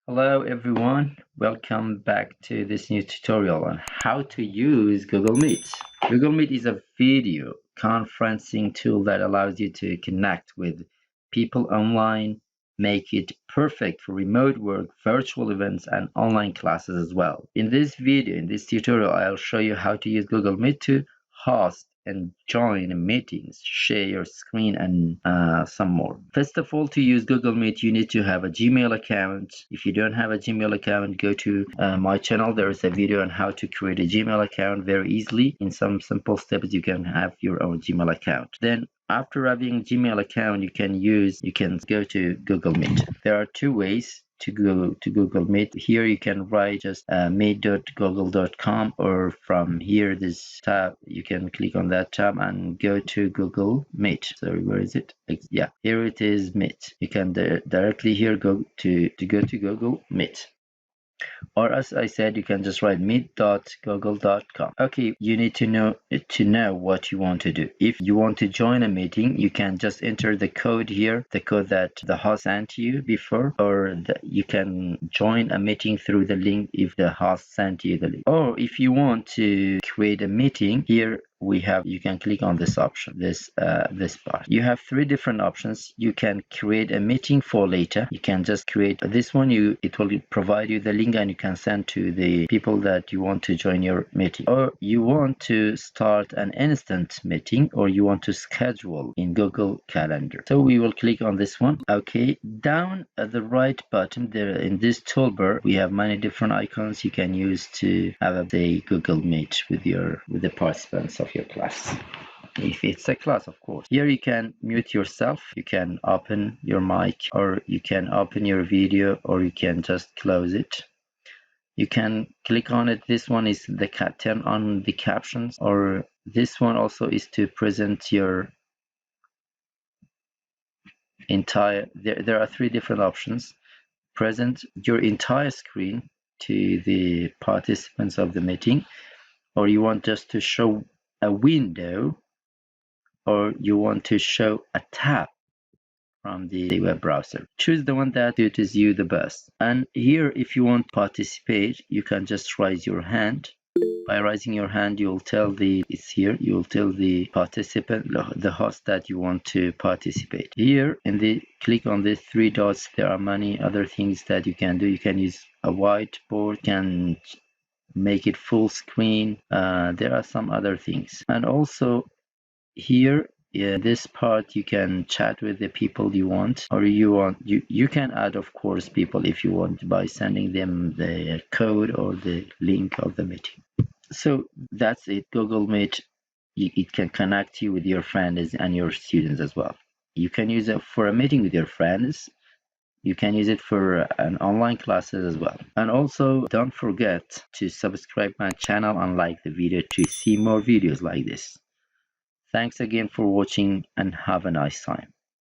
Hello everyone, welcome back to this new tutorial on how to use Google Meet. Google Meet is a video conferencing tool that allows you to connect with people online, make it perfect for remote work, virtual events, and online classes as well. In this video, in this tutorial, I'll show you how to use Google Meet to host and join meetings, share your screen, and some more. First of all, to use Google Meet, you need to have a Gmail account. If you don't have a Gmail account, go to my channel. There is a video on how to create a Gmail account very easily. In some simple steps, you can have your own Gmail account. Then after having a Gmail account, you can go to Google Meet. There are two ways to go to Google Meet. Here you can write just meet.google.com, or from here this tab you can click on that tab and go to Google Meet. Sorry, where is it? Yeah, here it is, Meet. You can directly here go to Google Meet. Or as I said, you can just write meet.google.com. Okay, you need to know what you want to do. If you want to join a meeting, you can just enter the code here, the code that the host sent you before, or you can join a meeting through the link if the host sent you the link. Or if you want to create a meeting, here you can click on this option, this part. You have three different options. You can create a meeting for later. You can just create this one. It will provide you the link and you can send to the people that you want to join your meeting. Or you want to start an instant meeting, or you want to schedule in Google Calendar. So we will click on this one. Okay, down at the right bottom there in this toolbar, we have many different icons you can use to have a Google Meet with the participants of your class, if it's a class, of course. Here you can mute yourself, you can open your mic, or you can open your video, or you can just close it. You can click on it. This one is the turn on the captions, or this one also is to present your entire, there are three different options. Present your entire screen to the participants of the meeting, or you want just to show a window, or you want to show a tab from the web browser. Choose the one that suits you the best. And here, if you want to participate, you can just raise your hand. By raising your hand, you'll tell the participant, the host, that you want to participate. Here, click on the three dots. There are many other things that you can do. You can use a whiteboard, you can make it full screen. There are some other things. And also here, this part, you can chat with the people you want, or you can add, of course, people if you want, by sending them the code or the link of the meeting. So that's it. Google Meet, it can connect you with your friends and your students as well. You can use it for a meeting with your friends. You can use it for an online classes as well. And also, don't forget to subscribe my channel and like the video to see more videos like this. Thanks again for watching, and have a nice time.